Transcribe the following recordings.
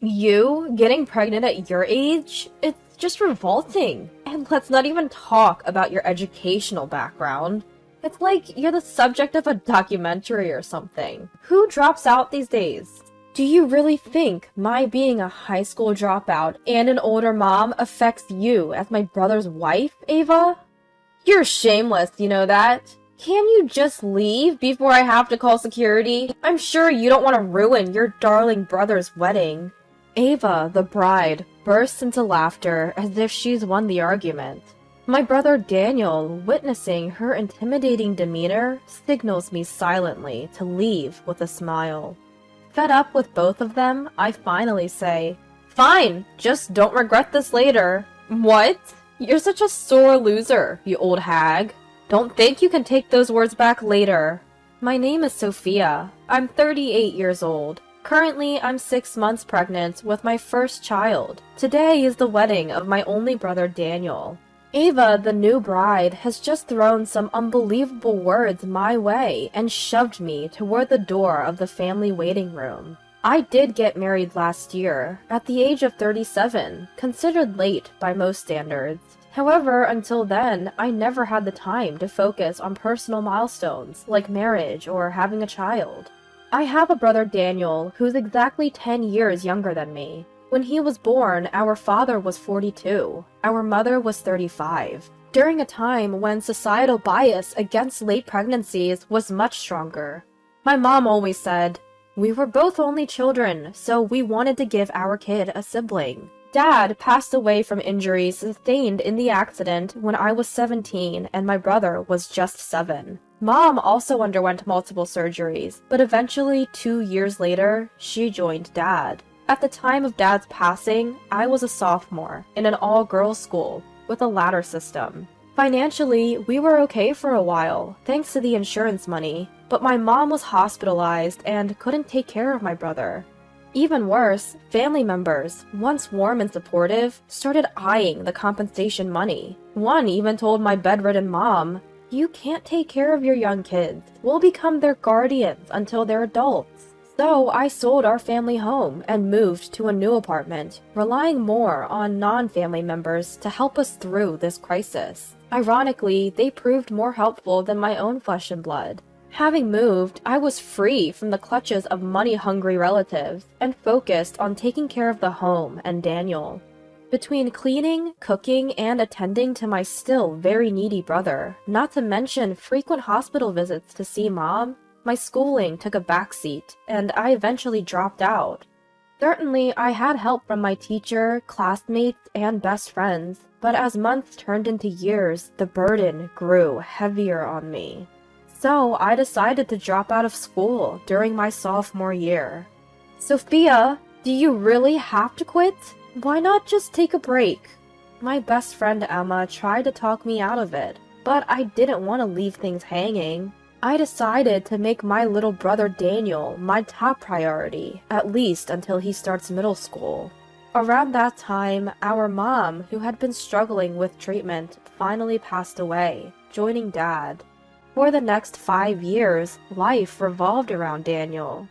You getting pregnant at your age? It's just revolting. And let's not even talk about your educational background. It's like you're the subject of a documentary or something. Who drops out these days? Do you really think my being a high school dropout and an older mom affects you as my brother's wife, Ava? You're shameless, you know that? Can you just leave before I have to call security? I'm sure you don't want to ruin your darling brother's wedding. Ava, the bride, bursts into laughter as if she's won the argument. My brother Daniel, witnessing her intimidating demeanor, signals me silently to leave with a smile. Fed up with both of them, I finally say, "Fine, just don't regret this later." What? You're such a sore loser, you old hag. Don't think you can take those words back later. My name is Sophia. I'm 38 years old. Currently, I'm 6 months pregnant with my first child. Today is the wedding of my only brother Daniel. Ava, the new bride, has just thrown some unbelievable words my way and shoved me toward the door of the family waiting room. I did get married last year, at the age of 37, considered late by most standards. However, until then, I never had the time to focus on personal milestones like marriage or having a child. I have a brother Daniel who's exactly 10 years younger than me. When he was born, our father was 42. Our mother was 35. During a time when societal bias against late pregnancies was much stronger. My mom always said, "We were both only children, so we wanted to give our kid a sibling." Dad passed away from injuries sustained in the accident when I was 17 and my brother was just 7. Mom also underwent multiple surgeries, but eventually 2 years later, she joined Dad. At the time of Dad's passing, I was a sophomore in an all-girls school with a ladder system. Financially, we were okay for a while, thanks to the insurance money, but my mom was hospitalized and couldn't take care of my brother. Even worse, family members, once warm and supportive, started eyeing the compensation money. One even told my bedridden mom, "You can't take care of your young kids. We'll become their guardians until they're adults." So I sold our family home and moved to a new apartment, relying more on non-family members to help us through this crisis. Ironically, they proved more helpful than my own flesh and blood. Having moved, I was free from the clutches of money-hungry relatives and focused on taking care of the home and Daniel. Between cleaning, cooking, and attending to my still very needy brother, not to mention frequent hospital visits to see Mom, my schooling took a backseat, and I eventually dropped out. Certainly, I had help from my teacher, classmates, and best friends, but as months turned into years, the burden grew heavier on me. So I decided to drop out of school during my sophomore year. "Sophia, do you really have to quit? Why not just take a break?" My best friend Emma tried to talk me out of it, but I didn't want to leave things hanging. I decided to make my little brother Daniel my top priority, at least until he starts middle school. Around that time, our mom, who had been struggling with treatment, finally passed away, joining Dad. For the next 5 years, life revolved around Daniel.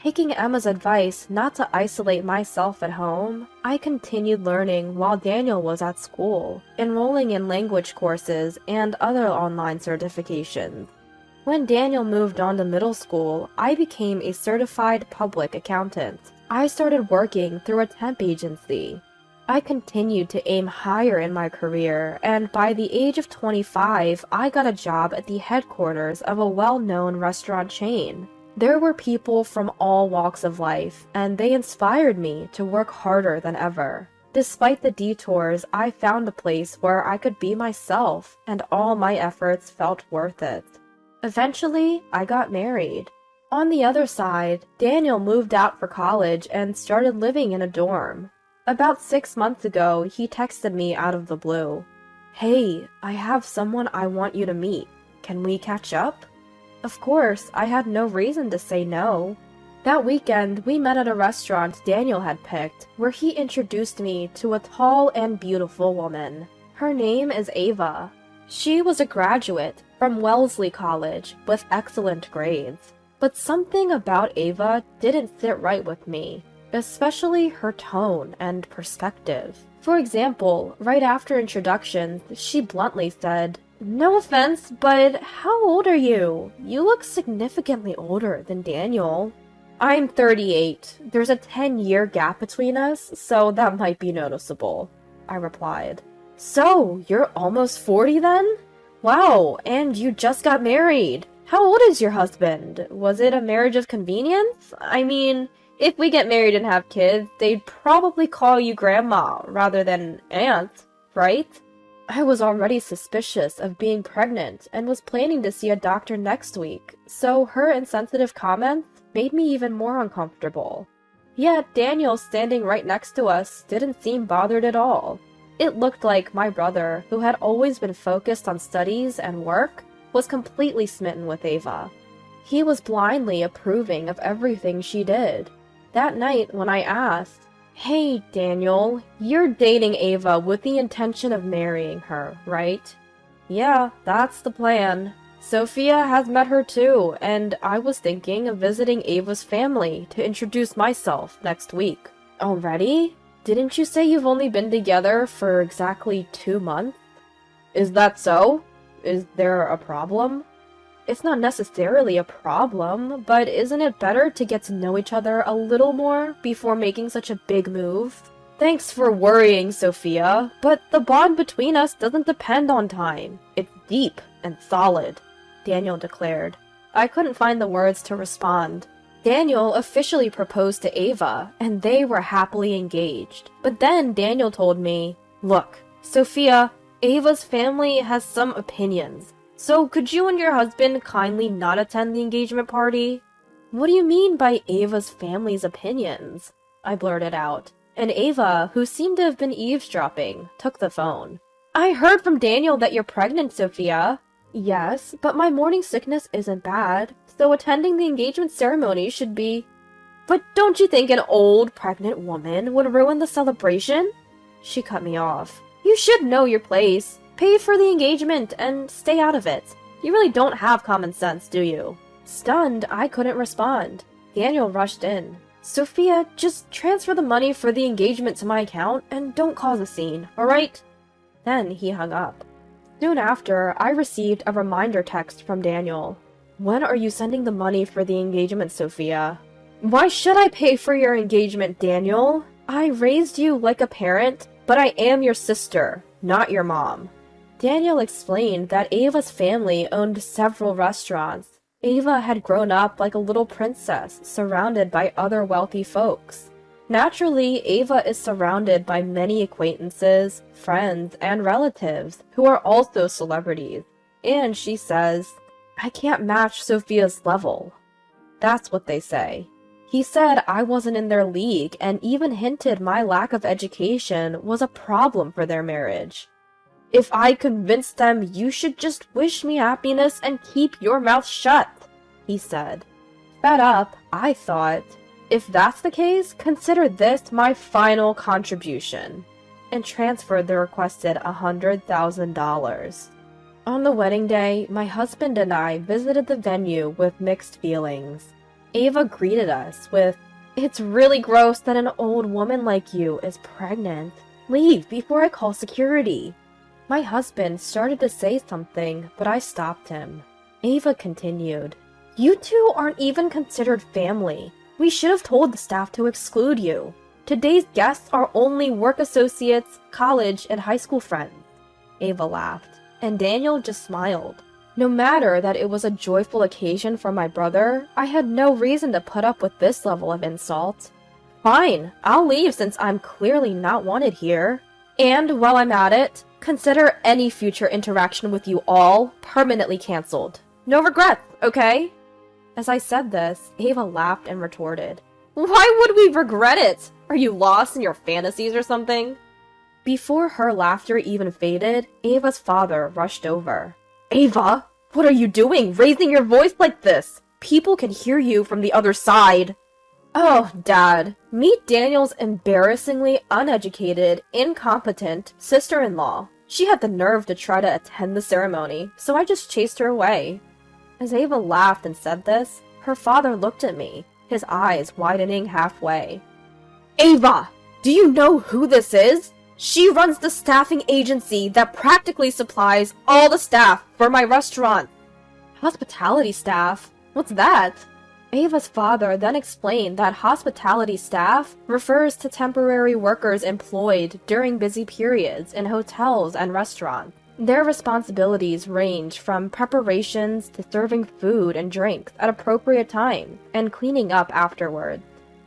Taking Emma's advice not to isolate myself at home, I continued learning while Daniel was at school, enrolling in language courses and other online certifications. When Daniel moved on to middle school, I became a certified public accountant. I started working through a temp agency. I continued to aim higher in my career, and by the age of 25, I got a job at the headquarters of a well-known restaurant chain. There were people from all walks of life, and they inspired me to work harder than ever. Despite the detours, I found a place where I could be myself, and all my efforts felt worth it. Eventually, I got married. On the other side, Daniel moved out for college and started living in a dorm. About 6 months ago, he texted me out of the blue. "Hey, I have someone I want you to meet. Can we catch up?" Of course, I had no reason to say no. That weekend, we met at a restaurant Daniel had picked, where he introduced me to a tall and beautiful woman. Her name is Ava. She was a graduate from Wellesley College with excellent grades. But something about Ava didn't sit right with me. especially her tone and perspective. For example, right after introductions, she bluntly said, "No offense, but how old are you? You look significantly older than Daniel." "I'm 38. There's a 10-year gap between us, so that might be noticeable," I replied. "So, you're almost 40 then? Wow, and you just got married. How old is your husband? Was it a marriage of convenience? I mean, if we get married and have kids, they'd probably call you grandma rather than aunt, right?" I was already suspicious of being pregnant and was planning to see a doctor next week, so her insensitive comments made me even more uncomfortable. Yet Daniel, standing right next to us, didn't seem bothered at all. It looked like my brother, who had always been focused on studies and work, was completely smitten with Ava. He was blindly approving of everything she did. That night, when I asked, "Hey, Daniel, you're dating Ava with the intention of marrying her, right?" "Yeah, that's the plan. Sophia has met her too, and I was thinking of visiting Ava's family to introduce myself next week." "Already? Didn't you say you've only been together for exactly 2 months?" "Is that so? Is there a problem?" "It's not necessarily a problem, but isn't it better to get to know each other a little more before making such a big move?" "Thanks for worrying, Sophia, but the bond between us doesn't depend on time. It's deep and solid," Daniel declared. I couldn't find the words to respond. Daniel officially proposed to Ava, and they were happily engaged. But then Daniel told me, "Look, Sophia, Ava's family has some opinions. So could you and your husband kindly not attend the engagement party?" "What do you mean by Ava's family's opinions?" I blurted out. And Ava, who seemed to have been eavesdropping, took the phone. "I heard from Daniel that you're pregnant, Sophia." "Yes, but my morning sickness isn't bad, so attending the engagement ceremony should be—" "But don't you think an old, pregnant woman would ruin the celebration?" She cut me off. "You should know your place. Pay for the engagement and stay out of it. You really don't have common sense, do you?" Stunned, I couldn't respond. Daniel rushed in. "Sophia, just transfer the money for the engagement to my account and don't cause a scene, alright?" Then he hung up. Soon after, I received a reminder text from Daniel. "When are you sending the money for the engagement, Sophia?" "Why should I pay for your engagement, Daniel? I raised you like a parent, but I am your sister, not your mom." Daniel explained that Ava's family owned several restaurants. Ava had grown up like a little princess, surrounded by other wealthy folks. Naturally, Ava is surrounded by many acquaintances, friends, and relatives who are also celebrities. And she says, "I can't match Sophia's level." That's what they say. He said I wasn't in their league and even hinted my lack of education was a problem for their marriage. "If I convinced them, you should just wish me happiness and keep your mouth shut," he said. Fed up, I thought, if that's the case, consider this my final contribution, and transferred the requested $100,000. On the wedding day, my husband and I visited the venue with mixed feelings. Ava greeted us with, "It's really gross that an old woman like you is pregnant. Leave before I call security." My husband started to say something, but I stopped him. Ava continued, "You two aren't even considered family. We should have told the staff to exclude you. Today's guests are only work associates, college, and high school friends." Ava laughed, and Daniel just smiled. No matter that it was a joyful occasion for my brother, I had no reason to put up with this level of insult. "Fine, I'll leave since I'm clearly not wanted here. And while I'm at it, consider any future interaction with you all permanently cancelled. No regrets, okay?" As I said this, Ava laughed and retorted, "Why would we regret it? Are you lost in your fantasies or something?" Before her laughter even faded, Ava's father rushed over. "Ava, what are you doing, raising your voice like this? People can hear you from the other side." "Oh, Dad, meet Daniel's embarrassingly uneducated, incompetent sister-in-law. She had the nerve to try to attend the ceremony, so I just chased her away." As Ava laughed and said this, her father looked at me, his eyes widening halfway. Ava! Do you know who this is? She runs the staffing agency that practically supplies all the staff for my restaurant. Hospitality staff? What's that? Ava's father then explained that hospitality staff refers to temporary workers employed during busy periods in hotels and restaurants. Their responsibilities range from preparations to serving food and drinks at appropriate times and cleaning up afterwards.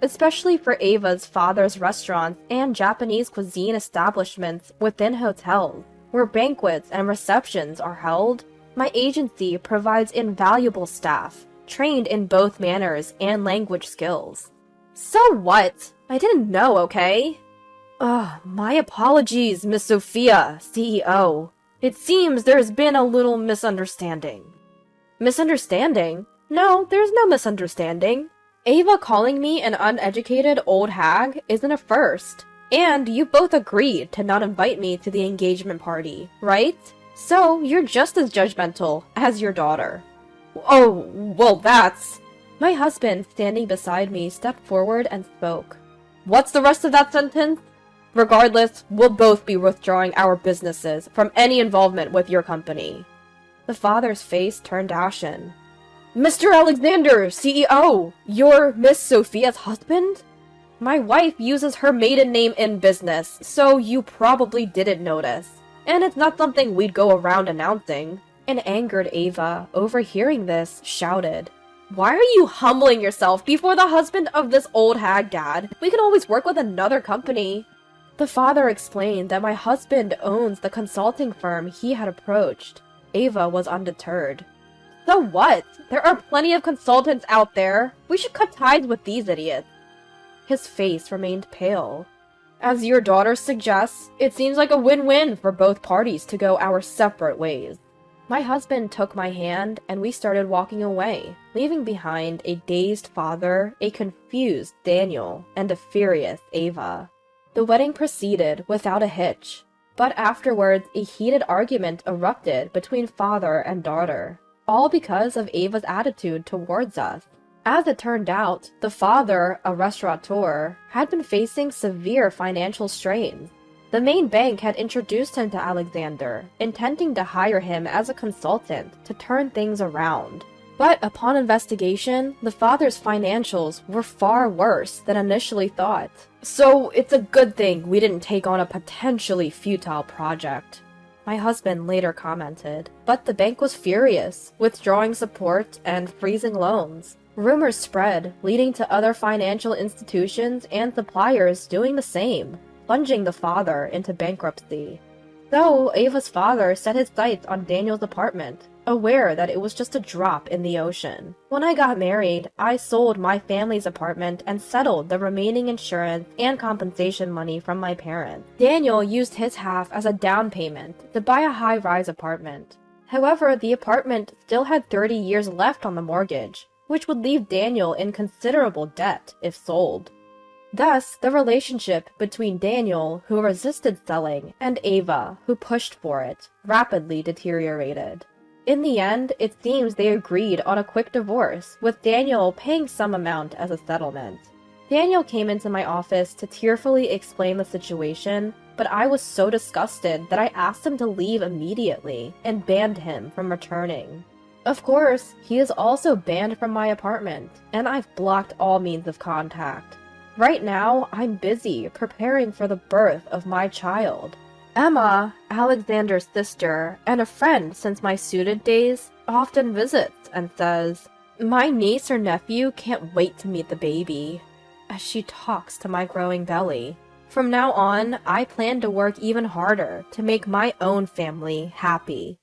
Especially for Ava's father's restaurants and Japanese cuisine establishments within hotels, where banquets and receptions are held, my agency provides invaluable staff, trained in both manners and language skills. So what? I didn't know, okay? My apologies, Miss Sophia, CEO. It seems there's been a little misunderstanding. Misunderstanding? No, there's no misunderstanding. Ava calling me an uneducated old hag isn't a first. And you both agreed to not invite me to the engagement party, right? So you're just as judgmental as your daughter. Oh, well that's... My husband, standing beside me, stepped forward and spoke. What's the rest of that sentence? Regardless, we'll both be withdrawing our businesses from any involvement with your company. The father's face turned ashen. Mr. Alexander, CEO! You're Miss Sophia's husband? My wife uses her maiden name in business, so you probably didn't notice. And it's not something we'd go around announcing. An angered Ava, overhearing this, shouted, Why are you humbling yourself before the husband of this old hag, Dad? We can always work with another company. The father explained that my husband owns the consulting firm he had approached. Ava was undeterred. So what? There are plenty of consultants out there. We should cut ties with these idiots. His face remained pale. As your daughter suggests, it seems like a win-win for both parties to go our separate ways. My husband took my hand and we started walking away, leaving behind a dazed father, a confused Daniel, and a furious Ava. The wedding proceeded without a hitch, but afterwards a heated argument erupted between father and daughter, all because of Ava's attitude towards us. As it turned out, the father, a restaurateur, had been facing severe financial strains. The main bank had introduced him to Alexander, intending to hire him as a consultant to turn things around. But upon investigation, the father's financials were far worse than initially thought. So it's a good thing we didn't take on a potentially futile project, my husband later commented. But the bank was furious, withdrawing support and freezing loans. Rumors spread, leading to other financial institutions and suppliers doing the same, plunging the father into bankruptcy. So, Ava's father set his sights on Daniel's apartment, aware that it was just a drop in the ocean. When I got married, I sold my family's apartment and settled the remaining insurance and compensation money from my parents. Daniel used his half as a down payment to buy a high-rise apartment. However, the apartment still had 30 years left on the mortgage, which would leave Daniel in considerable debt if sold. Thus, the relationship between Daniel, who resisted selling, and Ava, who pushed for it, rapidly deteriorated. In the end, it seems they agreed on a quick divorce, with Daniel paying some amount as a settlement. Daniel came into my office to tearfully explain the situation, but I was so disgusted that I asked him to leave immediately and banned him from returning. Of course, he is also banned from my apartment, and I've blocked all means of contact. Right now, I'm busy preparing for the birth of my child. Emma, Alexander's sister, and a friend since my student days, often visits and says, "My niece or nephew can't wait to meet the baby," as she talks to my growing belly. From now on, I plan to work even harder to make my own family happy.